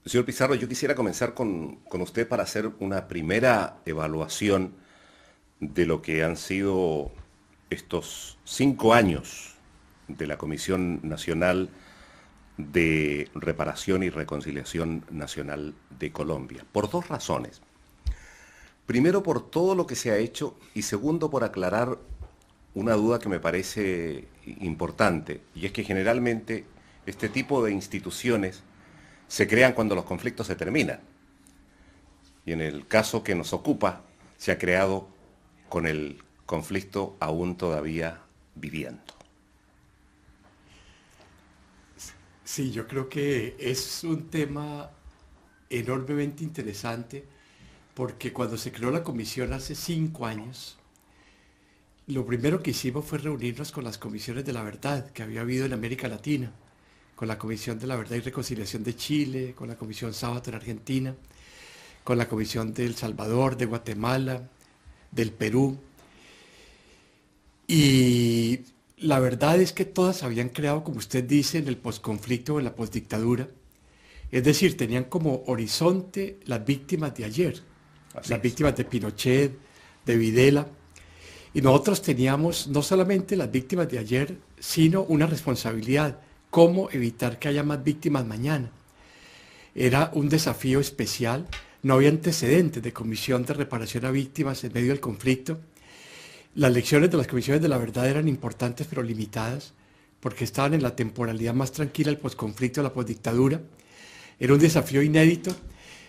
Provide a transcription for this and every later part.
Señor Pizarro, yo quisiera comenzar con usted para hacer una primera evaluación de lo que han sido estos 5 años de la Comisión Nacional de Reparación y Reconciliación Nacional de Colombia, por dos razones. Primero, por todo lo que se ha hecho y segundo, por aclarar una duda que me parece importante, y es que generalmente este tipo de instituciones se crean cuando los conflictos se terminan. Y en el caso que nos ocupa, se ha creado con el conflicto aún todavía viviendo. Sí, yo creo que es un tema enormemente interesante porque cuando se creó la comisión hace 5 años, lo primero que hicimos fue reunirnos con las comisiones de la verdad que había habido en América Latina, con la Comisión de la Verdad y Reconciliación de Chile, con la Comisión Sábato en Argentina, con la Comisión de El Salvador, de Guatemala, del Perú. Y la verdad es que todas habían creado, como usted dice, en el posconflicto o en la posdictadura. Es decir, tenían como horizonte las víctimas de ayer, Así las es. víctimas de Pinochet, de Videla. Y nosotros teníamos no solamente las víctimas de ayer, sino una responsabilidad, cómo evitar que haya más víctimas mañana. Era un desafío especial, no había antecedentes de comisión de reparación a víctimas en medio del conflicto. Las lecciones de las comisiones de la verdad eran importantes pero limitadas, porque estaban en la temporalidad más tranquila del posconflicto, de la posdictadura. Era un desafío inédito,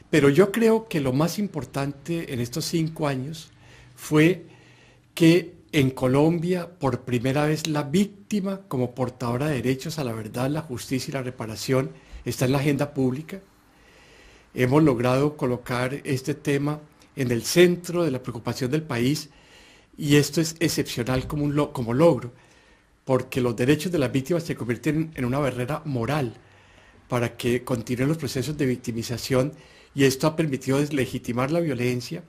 pero yo creo que lo más importante en estos 5 años fue que en Colombia, por primera vez, la víctima como portadora de derechos a la verdad, la justicia y la reparación está en la agenda pública. Hemos logrado colocar este tema en el centro de la preocupación del país y esto es excepcional como logro, porque los derechos de las víctimas se convierten en una barrera moral para que continúen los procesos de victimización y esto ha permitido deslegitimar la violencia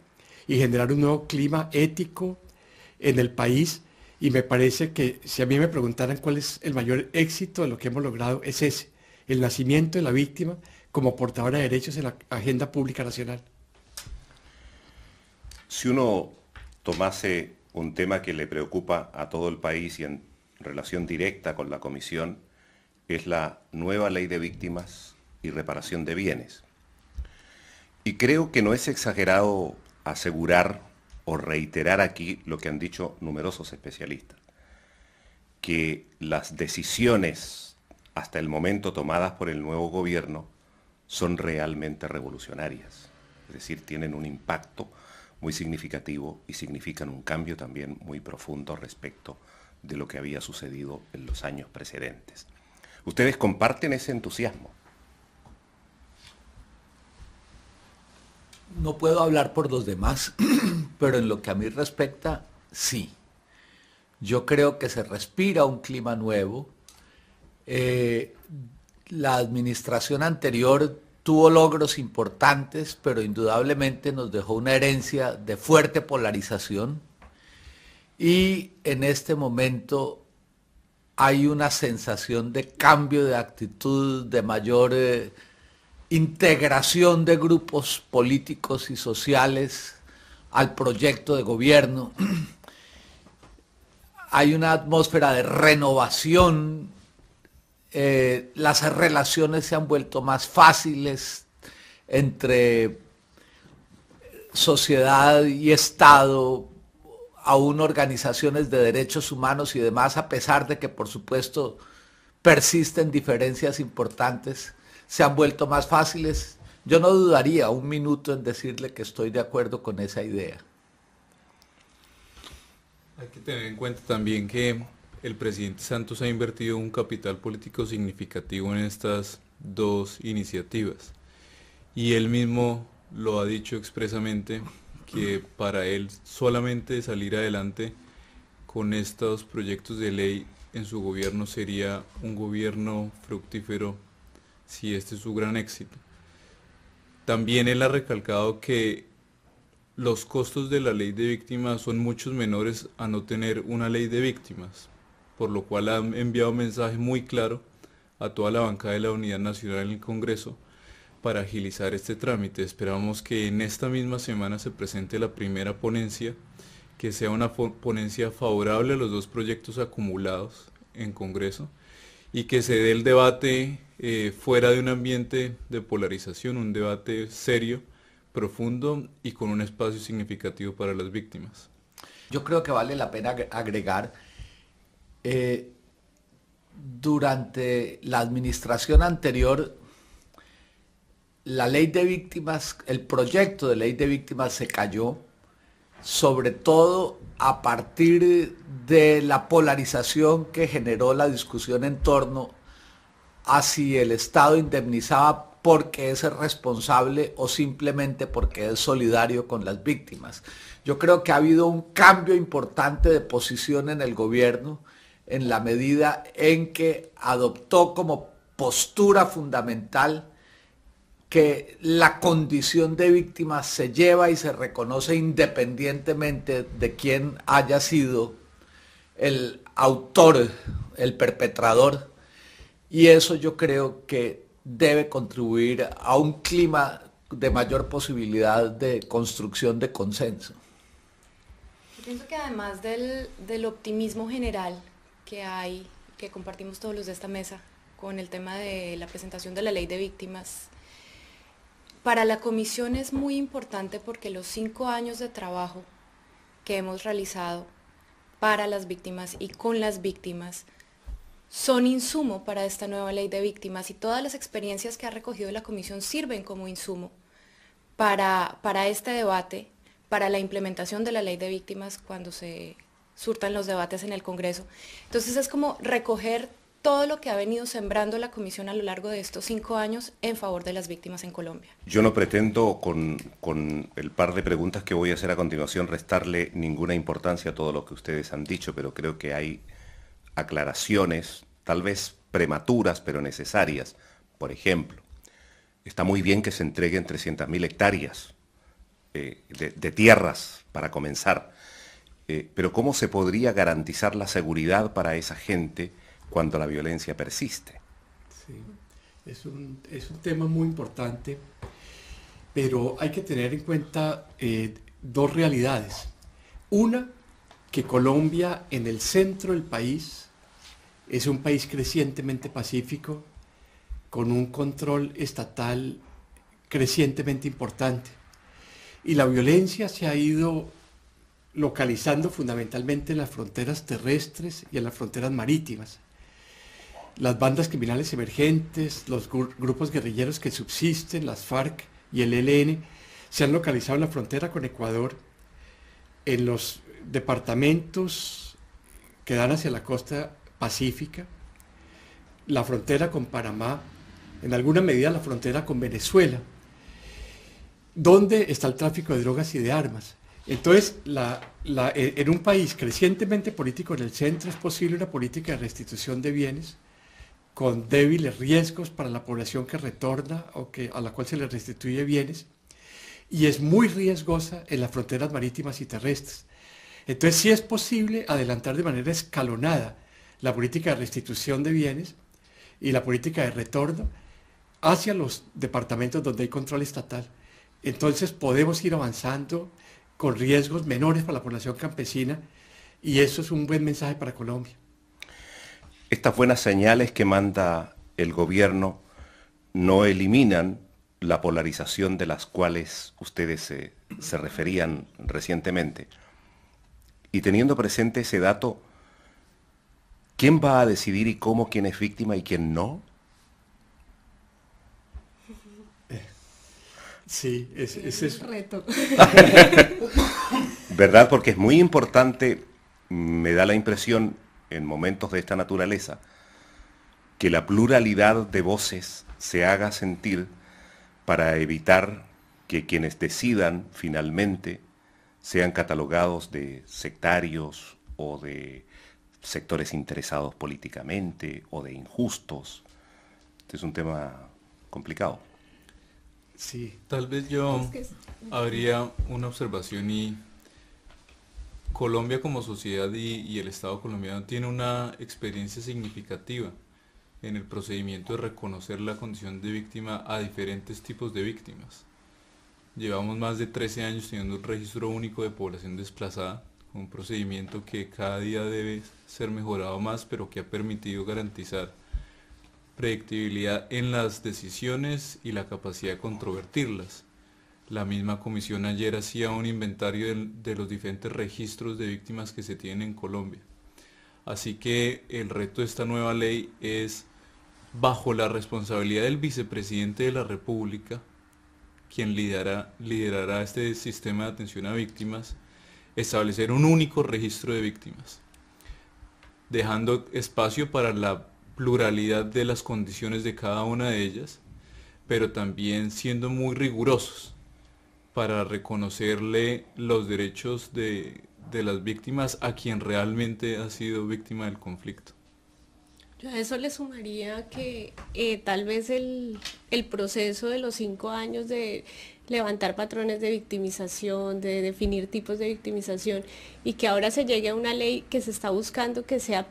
y generar un nuevo clima ético en el país. Y me parece que si a mí me preguntaran cuál es el mayor éxito de lo que hemos logrado, es ese, el nacimiento de la víctima como portadora de derechos en la agenda pública nacional. Si uno tomase un tema que le preocupa a todo el país y en relación directa con la Comisión, es la nueva ley de víctimas y reparación de bienes. Y creo que no es exagerado asegurar o reiterar aquí lo que han dicho numerosos especialistas, que las decisiones hasta el momento tomadas por el nuevo gobierno son realmente revolucionarias, es decir, tienen un impacto muy significativo y significan un cambio también muy profundo respecto de lo que había sucedido en los años precedentes. ¿Ustedes comparten ese entusiasmo? No puedo hablar por los demás, pero en lo que a mí respecta, sí. Yo creo que se respira un clima nuevo. Eh, la administración anterior tuvo logros importantes, pero indudablemente nos dejó una herencia de fuerte polarización. Y en este momento hay una sensación de cambio de actitud, de mayor integración de grupos políticos y sociales al proyecto de gobierno. Hay una atmósfera de renovación, las relaciones se han vuelto más fáciles entre sociedad y Estado, aún organizaciones de derechos humanos y demás, a pesar de que por supuesto persisten diferencias importantes, se han vuelto más fáciles. Yo no dudaría un minuto en decirle que estoy de acuerdo con esa idea. Hay que tener en cuenta también que el presidente Santos ha invertido un capital político significativo en estas dos iniciativas. Y él mismo lo ha dicho expresamente que para él solamente salir adelante con estos proyectos de ley en su gobierno sería un gobierno fructífero si este es su gran éxito. También él ha recalcado que los costos de la ley de víctimas son muchos menores a no tener una ley de víctimas, por lo cual ha enviado un mensaje muy claro a toda la bancada de la Unidad Nacional en el Congreso para agilizar este trámite. Esperamos que en esta misma semana se presente la primera ponencia, que sea una ponencia favorable a los dos proyectos acumulados en Congreso y que se dé el debate fuera de un ambiente de polarización, un debate serio, profundo y con un espacio significativo para las víctimas. Yo creo que vale la pena agregar, durante la administración anterior, la ley de víctimas, el proyecto de ley de víctimas se cayó, sobre todo a partir de la polarización que generó la discusión en torno a si el Estado indemnizaba porque es el responsable o simplemente porque es solidario con las víctimas. Yo creo que ha habido un cambio importante de posición en el gobierno en la medida en que adoptó como postura fundamental que la condición de víctima se lleva y se reconoce independientemente de quién haya sido el autor, el perpetrador, y eso yo creo que debe contribuir a un clima de mayor posibilidad de construcción de consenso. Yo pienso que además del optimismo general que hay, que compartimos todos los de esta mesa, con el tema de la presentación de la ley de víctimas, para la comisión es muy importante porque los 5 años de trabajo que hemos realizado para las víctimas y con las víctimas son insumo para esta nueva ley de víctimas, y todas las experiencias que ha recogido la comisión sirven como insumo para este debate, para la implementación de la ley de víctimas cuando se surtan los debates en el Congreso. Entonces es como recoger todo lo que ha venido sembrando la comisión a lo largo de estos 5 años en favor de las víctimas en Colombia. Yo no pretendo con el par de preguntas que voy a hacer a continuación restarle ninguna importancia a todo lo que ustedes han dicho, pero creo que hay aclaraciones, tal vez prematuras, pero necesarias. Por ejemplo, está muy bien que se entreguen 300.000 hectáreas de tierras para comenzar, pero ¿cómo se podría garantizar la seguridad para esa gente cuando la violencia persiste? Sí, es un tema muy importante, pero hay que tener en cuenta dos realidades. Una, que Colombia, en el centro del país, es un país crecientemente pacífico, con un control estatal crecientemente importante. Y la violencia se ha ido localizando fundamentalmente en las fronteras terrestres y en las fronteras marítimas. Las bandas criminales emergentes, los grupos guerrilleros que subsisten, las FARC y el ELN, se han localizado en la frontera con Ecuador, en los departamentos que dan hacia la costa pacífica, la frontera con Panamá, en alguna medida la frontera con Venezuela, donde está el tráfico de drogas y de armas. Entonces, en un país crecientemente político en el centro es posible una política de restitución de bienes con débiles riesgos para la población que retorna o a la cual se le restituye bienes, y es muy riesgosa en las fronteras marítimas y terrestres. Entonces sí es posible adelantar de manera escalonada la política de restitución de bienes y la política de retorno hacia los departamentos donde hay control estatal. Entonces podemos ir avanzando con riesgos menores para la población campesina, y eso es un buen mensaje para Colombia. Estas buenas señales que manda el gobierno no eliminan la polarización de las cuales ustedes se referían recientemente. Y teniendo presente ese dato, ¿quién va a decidir y cómo quién es víctima y quién no? Sí, ese es un reto. ¿Verdad? Porque es muy importante, me da la impresión, en momentos de esta naturaleza, que la pluralidad de voces se haga sentir para evitar que quienes decidan finalmente sean catalogados de sectarios o de sectores interesados políticamente o de injustos. Este es un tema complicado. Sí. Tal vez yo habría una observación, y Colombia como sociedad y el Estado colombiano tiene una experiencia significativa en el procedimiento de reconocer la condición de víctima a diferentes tipos de víctimas. Llevamos más de 13 años teniendo un registro único de población desplazada, un procedimiento que cada día debe ser mejorado más, pero que ha permitido garantizar predictibilidad en las decisiones y la capacidad de controvertirlas. La misma comisión ayer hacía un inventario de los diferentes registros de víctimas que se tienen en Colombia. Así que el reto de esta nueva ley es, bajo la responsabilidad del vicepresidente de la República, quien liderará este sistema de atención a víctimas, establecer un único registro de víctimas, dejando espacio para la pluralidad de las condiciones de cada una de ellas, pero también siendo muy rigurosos para reconocerle los derechos de las víctimas a quien realmente ha sido víctima del conflicto. Yo a eso le sumaría que tal vez el proceso de los 5 años de levantar patrones de victimización, de definir tipos de victimización, y que ahora se llegue a una ley que se está buscando que sea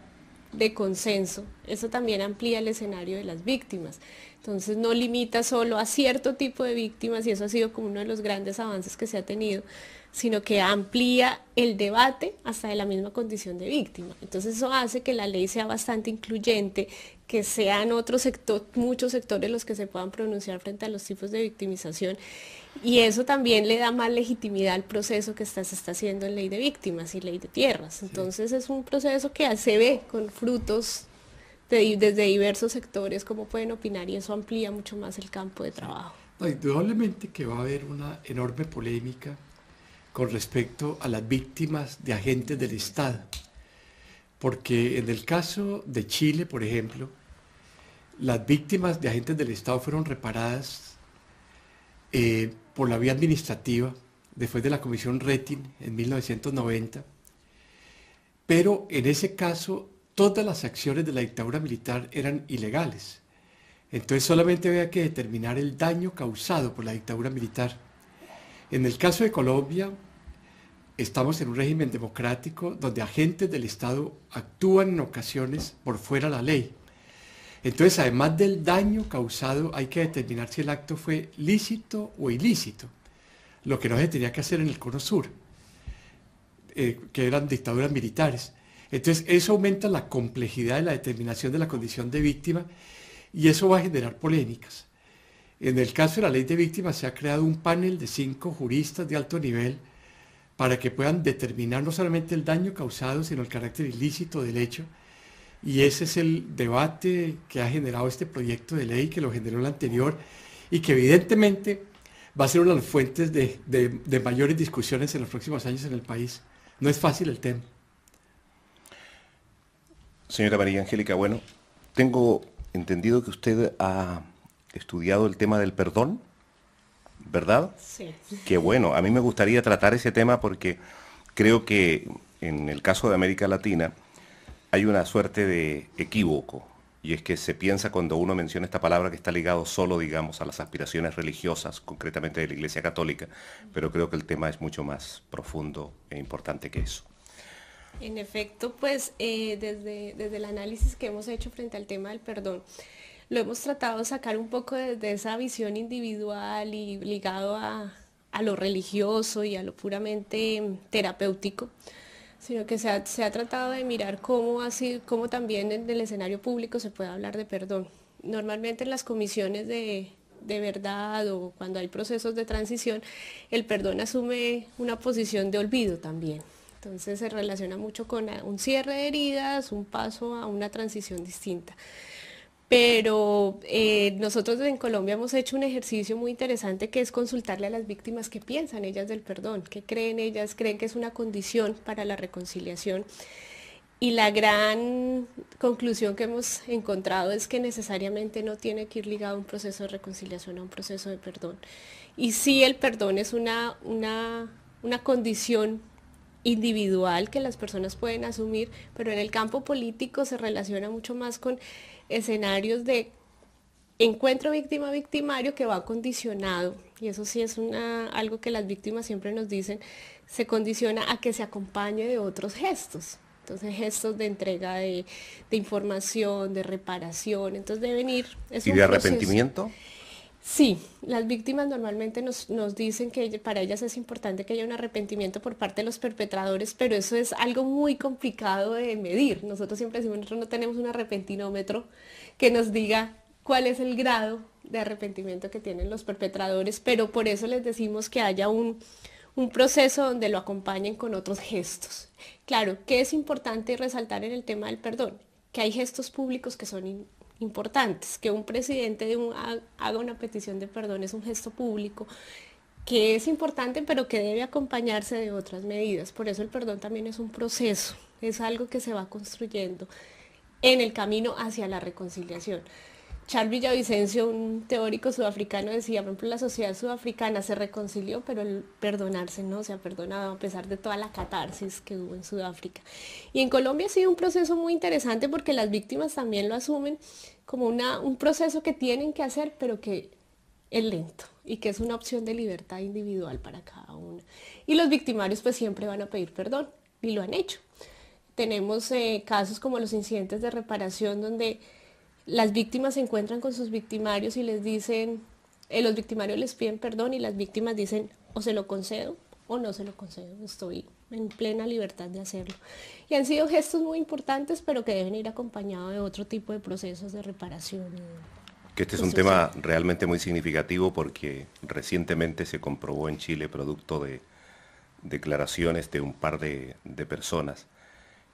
de consenso, eso también amplía el escenario de las víctimas. Entonces no limita solo a cierto tipo de víctimas, y eso ha sido como uno de los grandes avances que se ha tenido, sino que amplía el debate hasta de la misma condición de víctima. Entonces eso hace que la ley sea bastante incluyente, que sean muchos sectores los que se puedan pronunciar frente a los tipos de victimización, y eso también le da más legitimidad al proceso que se está haciendo en ley de víctimas y ley de tierras. Entonces es un proceso que se ve con frutos desde diversos sectores, cómo pueden opinar, y eso amplía mucho más el campo de trabajo. No, indudablemente que va a haber una enorme polémica con respecto a las víctimas de agentes del Estado, porque en el caso de Chile, por ejemplo, las víctimas de agentes del Estado fueron reparadas por la vía administrativa después de la Comisión Rettig en 1990, pero en ese caso todas las acciones de la dictadura militar eran ilegales. Entonces solamente había que determinar el daño causado por la dictadura militar. En el caso de Colombia, estamos en un régimen democrático donde agentes del Estado actúan en ocasiones por fuera de la ley. Entonces, además del daño causado, hay que determinar si el acto fue lícito o ilícito, lo que no se tenía que hacer en el Cono Sur, que eran dictaduras militares. Entonces, eso aumenta la complejidad de la determinación de la condición de víctima, y eso va a generar polémicas. En el caso de la ley de víctimas se ha creado un panel de 5 juristas de alto nivel para que puedan determinar no solamente el daño causado, sino el carácter ilícito del hecho. Y ese es el debate que ha generado este proyecto de ley, que lo generó el anterior, y que evidentemente va a ser una de las fuentes de mayores discusiones en los próximos años en el país. No es fácil el tema. Señora María Angélica, bueno, tengo entendido que usted ha estudiado el tema del perdón, ¿verdad? Sí. Qué bueno, a mí me gustaría tratar ese tema porque creo que en el caso de América Latina hay una suerte de equívoco, y es que se piensa cuando uno menciona esta palabra que está ligado solo, digamos, a las aspiraciones religiosas, concretamente de la Iglesia Católica, pero creo que el tema es mucho más profundo e importante que eso. En efecto, pues desde el análisis que hemos hecho frente al tema del perdón, lo hemos tratado de sacar un poco desde esa visión individual y ligado a lo religioso y a lo puramente terapéutico, sino que se ha tratado de mirar cómo también en el escenario público se puede hablar de perdón. Normalmente en las comisiones de verdad o cuando hay procesos de transición, el perdón asume una posición de olvido también. Entonces se relaciona mucho con un cierre de heridas, un paso a una transición distinta. Pero nosotros en Colombia hemos hecho un ejercicio muy interesante, que es consultarle a las víctimas qué piensan ellas del perdón, qué creen ellas, creen que es una condición para la reconciliación. Y la gran conclusión que hemos encontrado es que necesariamente no tiene que ir ligado a un proceso de reconciliación, a un proceso de perdón. Y sí, el perdón es una condición individual que las personas pueden asumir, pero en el campo político se relaciona mucho más con escenarios de encuentro víctima-victimario que va condicionado, y eso sí es algo que las víctimas siempre nos dicen, se condiciona a que se acompañe de otros gestos, Entonces gestos de entrega de información, de reparación, entonces deben ir... ¿Y de arrepentimiento? Sí, las víctimas normalmente nos dicen que para ellas es importante que haya un arrepentimiento por parte de los perpetradores, pero eso es algo muy complicado de medir. Nosotros siempre decimos, nosotros no tenemos un arrepentinómetro que nos diga cuál es el grado de arrepentimiento que tienen los perpetradores, pero por eso les decimos que haya un proceso donde lo acompañen con otros gestos. Claro, ¿qué es importante resaltar en el tema del perdón? Que hay gestos públicos que son importantes, que un presidente haga una petición de perdón es un gesto público que es importante, pero que debe acompañarse de otras medidas. Por eso el perdón también es un proceso, es algo que se va construyendo en el camino hacia la reconciliación. Charles Villavicencio, un teórico sudafricano, decía, por ejemplo, la sociedad sudafricana se reconcilió, pero el perdonarse no se ha perdonado a pesar de toda la catarsis que hubo en Sudáfrica. Y en Colombia ha sido un proceso muy interesante porque las víctimas también lo asumen como un proceso que tienen que hacer, pero que es lento y que es una opción de libertad individual para cada uno. Y los victimarios pues siempre van a pedir perdón y lo han hecho. Tenemos casos como los incidentes de reparación donde las víctimas se encuentran con sus victimarios y les dicen, los victimarios les piden perdón y las víctimas dicen o se lo concedo o no se lo concedo, estoy en plena libertad de hacerlo. Y han sido gestos muy importantes, pero que deben ir acompañados de otro tipo de procesos de reparación. Que este es un tema realmente muy significativo porque recientemente se comprobó en Chile, producto de declaraciones de un par de personas,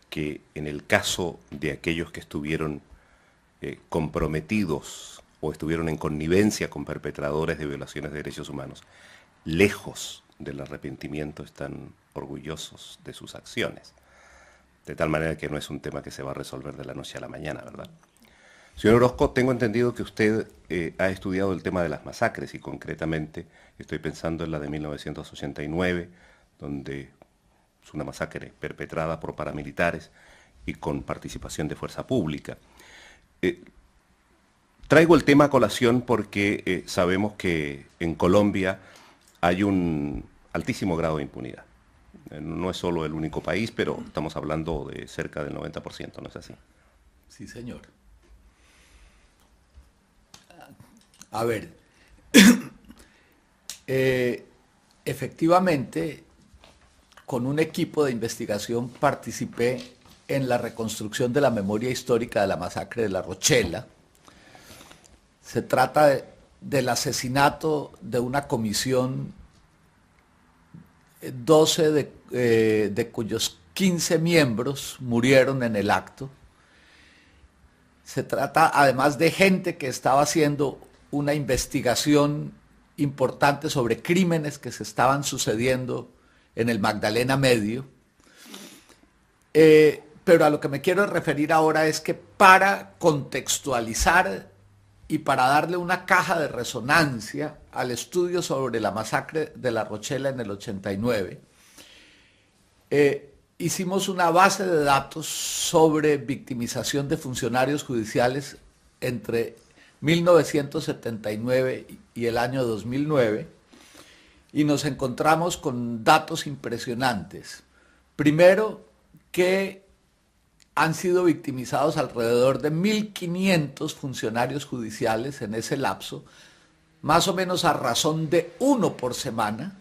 que en el caso de aquellos que estuvieron comprometidos o estuvieron en connivencia con perpetradores de violaciones de derechos humanos, lejos del arrepentimiento, están orgullosos de sus acciones. De tal manera que no es un tema que se va a resolver de la noche a la mañana, ¿verdad? Señor Orozco, tengo entendido que usted ha estudiado el tema de las masacres y concretamente estoy pensando en la de 1989, donde es una masacre perpetrada por paramilitares y con participación de fuerza pública. Traigo el tema a colación porque sabemos que en Colombia hay un altísimo grado de impunidad. No es solo el único país, pero estamos hablando de cerca del 90%, ¿no es así? Sí, señor. A ver, efectivamente, con un equipo de investigación participé en la reconstrucción de la memoria histórica de la masacre de La Rochela. Se trata del asesinato de una comisión, 12 de cuyos 15 miembros murieron en el acto. Se trata además de gente que estaba haciendo una investigación importante sobre crímenes que se estaban sucediendo en el Magdalena Medio. Pero a lo que me quiero referir ahora es que para contextualizar y para darle una caja de resonancia al estudio sobre la masacre de La Rochela en el 89, hicimos una base de datos sobre victimización de funcionarios judiciales entre 1979 y el año 2009 y nos encontramos con datos impresionantes. Primero, que han sido victimizados alrededor de 1.500 funcionarios judiciales en ese lapso, más o menos a razón de 1 por semana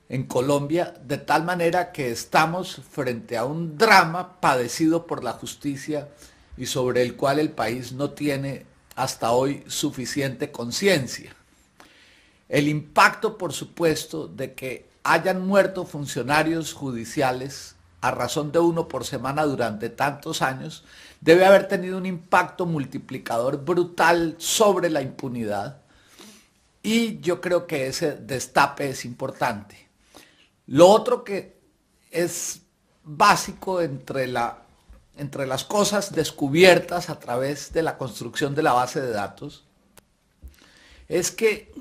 en Colombia, de tal manera que estamos frente a un drama padecido por la justicia y sobre el cual el país no tiene hasta hoy suficiente conciencia. El impacto, por supuesto, de que hayan muerto funcionarios judiciales a razón de 1 por semana durante tantos años, debe haber tenido un impacto multiplicador brutal sobre la impunidad y yo creo que ese destape es importante. Lo otro que es básico entre las cosas descubiertas a través de la construcción de la base de datos es que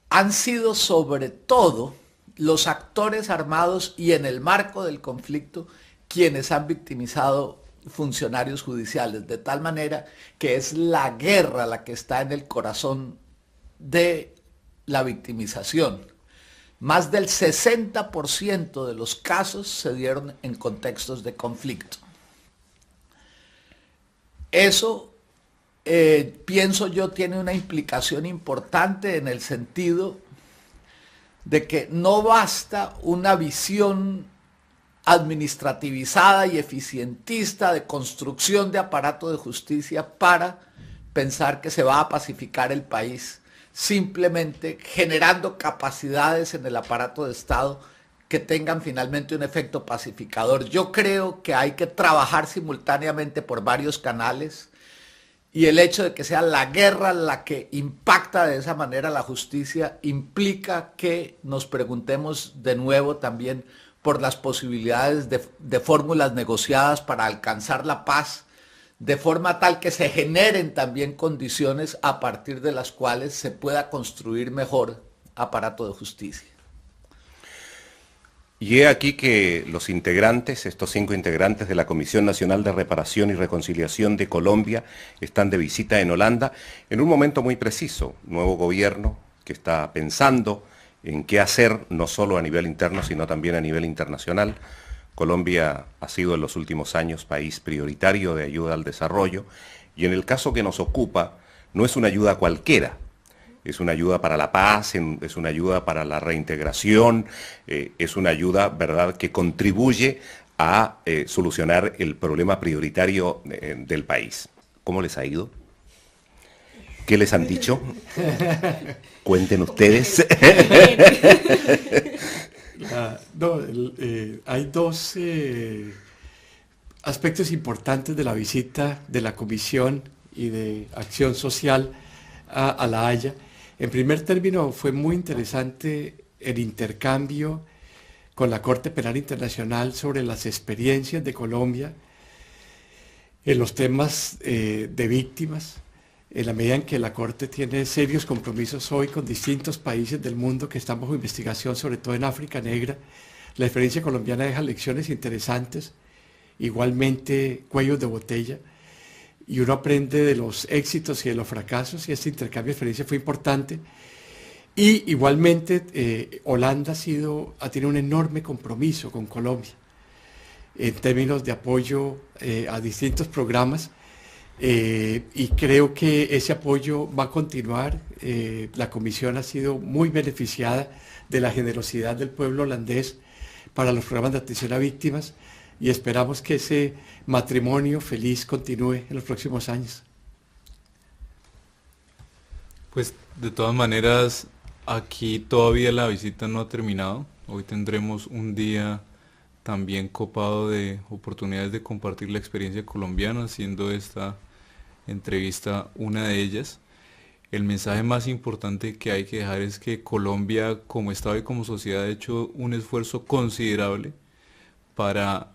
han sido sobre todo los actores armados y en el marco del conflicto quienes han victimizado funcionarios judiciales, de tal manera que es la guerra la que está en el corazón de la victimización. más del 60% de los casos se dieron en contextos de conflicto. Eso, pienso yo, tiene una implicación importante en el sentido de que no basta una visión administrativizada y eficientista de construcción de aparato de justicia para pensar que se va a pacificar el país, simplemente generando capacidades en el aparato de Estado que tengan finalmente un efecto pacificador. Yo creo que hay que trabajar simultáneamente por varios canales, y el hecho de que sea la guerra la que impacta de esa manera la justicia implica que nos preguntemos de nuevo también por las posibilidades de fórmulas negociadas para alcanzar la paz, de forma tal que se generen también condiciones a partir de las cuales se pueda construir mejor aparato de justicia. Y he aquí que los integrantes, estos 5 integrantes de la Comisión Nacional de Reparación y Reconciliación de Colombia, están de visita en Holanda en un momento muy preciso. Nuevo gobierno que está pensando en qué hacer, no solo a nivel interno, sino también a nivel internacional. Colombia ha sido en los últimos años país prioritario de ayuda al desarrollo, y en el caso que nos ocupa, no es una ayuda cualquiera. Es una ayuda para la paz, es una ayuda para la reintegración, es una ayuda, ¿verdad?, que contribuye a solucionar el problema prioritario del país. ¿Cómo les ha ido? ¿Qué les han dicho? Cuenten ustedes. Hay dos aspectos importantes de la visita de la Comisión y de Acción Social a La Haya. En primer término, fue muy interesante el intercambio con la Corte Penal Internacional sobre las experiencias de Colombia en los temas de víctimas, en la medida en que la Corte tiene serios compromisos hoy con distintos países del mundo que están bajo investigación, sobre todo en África Negra. La experiencia colombiana deja lecciones interesantes, igualmente cuellos de botella, y uno aprende de los éxitos y de los fracasos, y este intercambio de experiencia fue importante. Y igualmente Holanda ha tenido un enorme compromiso con Colombia en términos de apoyo a distintos programas, y creo que ese apoyo va a continuar. La Comisión ha sido muy beneficiada de la generosidad del pueblo holandés para los programas de atención a víctimas, y esperamos que ese matrimonio feliz continúe en los próximos años. Pues de todas maneras, aquí todavía la visita no ha terminado. Hoy tendremos un día también copado de oportunidades de compartir la experiencia colombiana, siendo esta entrevista una de ellas. El mensaje más importante que hay que dejar es que Colombia, como Estado y como sociedad, ha hecho un esfuerzo considerable para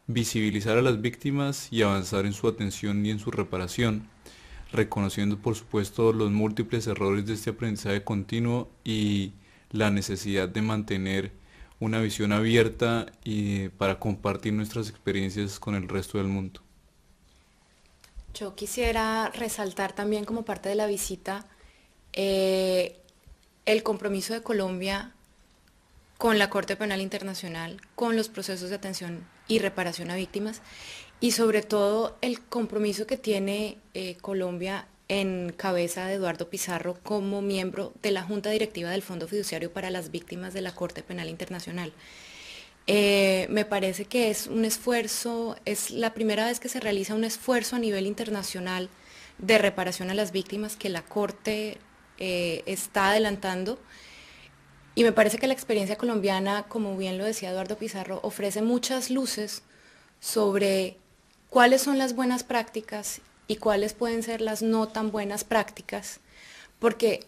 visibilizar a las víctimas y avanzar en su atención y en su reparación, reconociendo por supuesto los múltiples errores de este aprendizaje continuo y la necesidad de mantener una visión abierta y para compartir nuestras experiencias con el resto del mundo. Yo quisiera resaltar también como parte de la visita el compromiso de Colombia con la Corte Penal Internacional, con los procesos de atención y reparación a víctimas, y sobre todo el compromiso que tiene Colombia en cabeza de Eduardo Pizarro como miembro de la Junta Directiva del Fondo Fiduciario para las Víctimas de la Corte Penal Internacional. Me parece que es un esfuerzo, es la primera vez que se realiza un esfuerzo a nivel internacional de reparación a las víctimas que la Corte está adelantando. Y me parece que la experiencia colombiana, como bien lo decía Eduardo Pizarro, ofrece muchas luces sobre cuáles son las buenas prácticas y cuáles pueden ser las no tan buenas prácticas, porque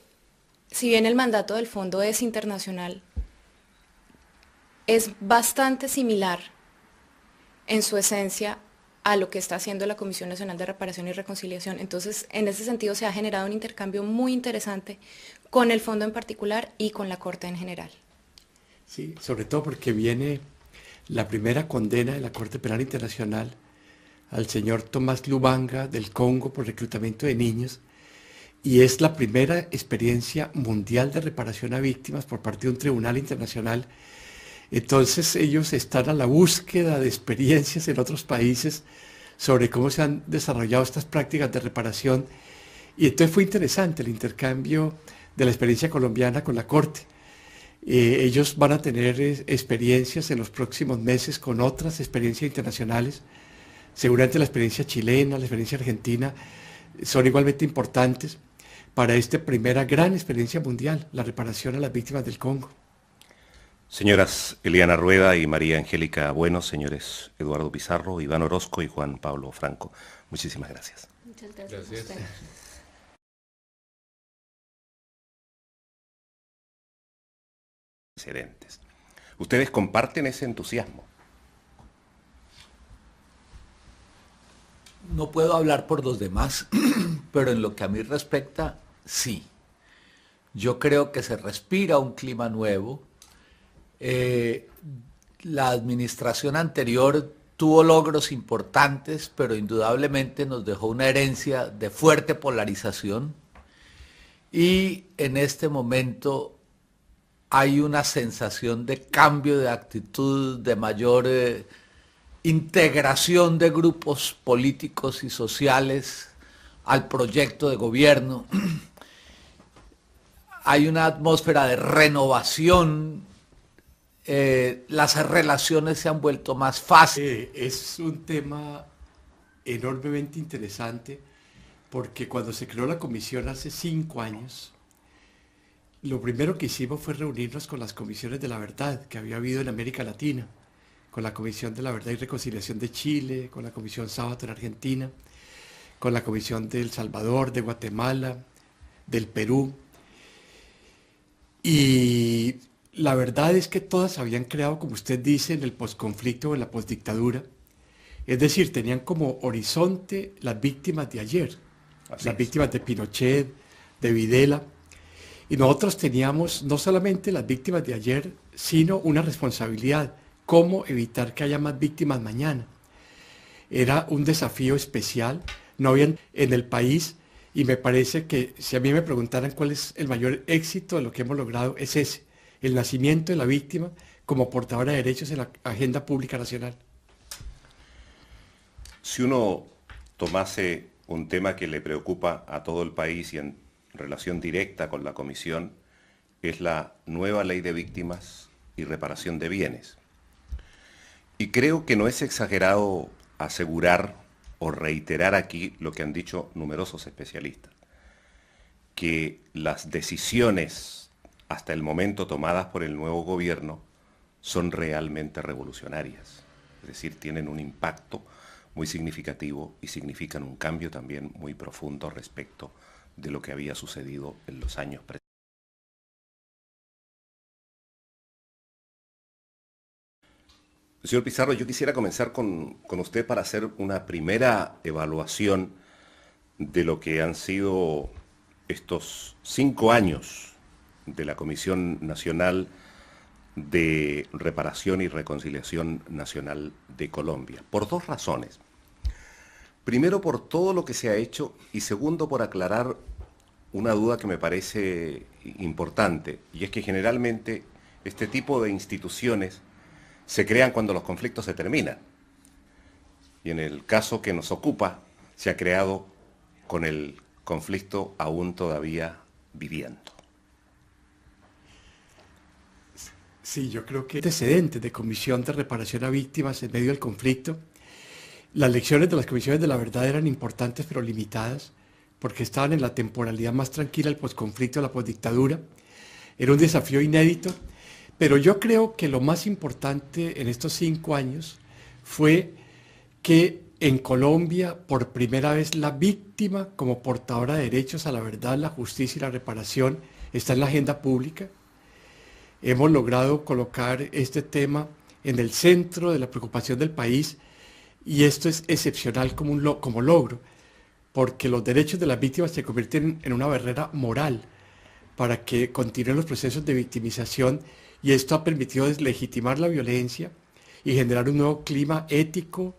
si bien el mandato del fondo es internacional, es bastante similar en su esencia a lo que está haciendo la Comisión Nacional de Reparación y Reconciliación. Entonces, en ese sentido se ha generado un intercambio muy interesante con el fondo en particular y con la Corte en general. Sí, sobre todo porque viene la primera condena de la Corte Penal Internacional al señor Tomás Lubanga del Congo por reclutamiento de niños, y es la primera experiencia mundial de reparación a víctimas por parte de un tribunal internacional. Entonces ellos están a la búsqueda de experiencias en otros países sobre cómo se han desarrollado estas prácticas de reparación, y entonces fue interesante el intercambio de la experiencia colombiana con la Corte. Ellos van a tener experiencias en los próximos meses con otras experiencias internacionales. Seguramente la experiencia chilena, la experiencia argentina son igualmente importantes para esta primera gran experiencia mundial, la reparación a las víctimas del Congo. Señoras Eliana Rueda y María Angélica Bueno, señores Eduardo Pizarro, Iván Orozco y Juan Pablo Franco, muchísimas gracias. Muchas gracias. Gracias. Precedentes. ¿Ustedes comparten ese entusiasmo? No puedo hablar por los demás, pero en lo que a mí respecta, sí. Yo creo que se respira un clima nuevo. La administración anterior tuvo logros importantes, pero indudablemente nos dejó una herencia de fuerte polarización. Y en este momento hay una sensación de cambio de actitud, de mayor integración de grupos políticos y sociales al proyecto de gobierno. Hay una atmósfera de renovación, las relaciones se han vuelto más fáciles. Es un tema enormemente interesante porque cuando se creó la comisión hace 5 años, lo primero que hicimos fue reunirnos con las comisiones de la verdad que había habido en América Latina, con la Comisión de la Verdad y Reconciliación de Chile, con la Comisión Sábato en Argentina, con la Comisión de El Salvador, de Guatemala, del Perú. Y la verdad es que todas habían creado, como usted dice, en el posconflicto o en la posdictadura. Es decir, tenían como horizonte las víctimas de ayer, las víctimas de Pinochet, de Videla. Y nosotros teníamos no solamente las víctimas de ayer, sino una responsabilidad, cómo evitar que haya más víctimas mañana. Era un desafío especial, no habían en el país, y me parece que si a mí me preguntaran cuál es el mayor éxito de lo que hemos logrado, es ese, el nacimiento de la víctima como portadora de derechos en la agenda pública nacional. Si uno tomase un tema que le preocupa a todo el país y en relación directa con la Comisión, es la nueva ley de víctimas y reparación de bienes. Y creo que no es exagerado asegurar o reiterar aquí lo que han dicho numerosos especialistas, que las decisiones hasta el momento tomadas por el nuevo gobierno son realmente revolucionarias, es decir, tienen un impacto muy significativo y significan un cambio también muy profundo respecto de lo que había sucedido en los años precedentes. Señor Pizarro, yo quisiera comenzar con usted para hacer una primera evaluación de lo que han sido estos 5 años de la Comisión Nacional de Reparación y Reconciliación Nacional de Colombia, por 2 razones. Primero, por todo lo que se ha hecho, y segundo, por aclarar una duda que me parece importante, y es que generalmente este tipo de instituciones se crean cuando los conflictos se terminan. Y en el caso que nos ocupa, se ha creado con el conflicto aún todavía viviendo. Sí, yo creo que antecedentes de comisión de reparación a víctimas en medio del conflicto. Las lecciones de las comisiones de la verdad eran importantes pero limitadas, porque estaban en la temporalidad más tranquila del posconflicto, de la posdictadura. Era un desafío inédito. Pero yo creo que lo más importante en estos 5 años fue que en Colombia, por primera vez, la víctima como portadora de derechos a la verdad, la justicia y la reparación está en la agenda pública. Hemos logrado colocar este tema en el centro de la preocupación del país y esto es excepcional como logro, porque los derechos de las víctimas se convierten en una barrera moral para que continúen los procesos de victimización. Y esto ha permitido deslegitimar la violencia y generar un nuevo clima ético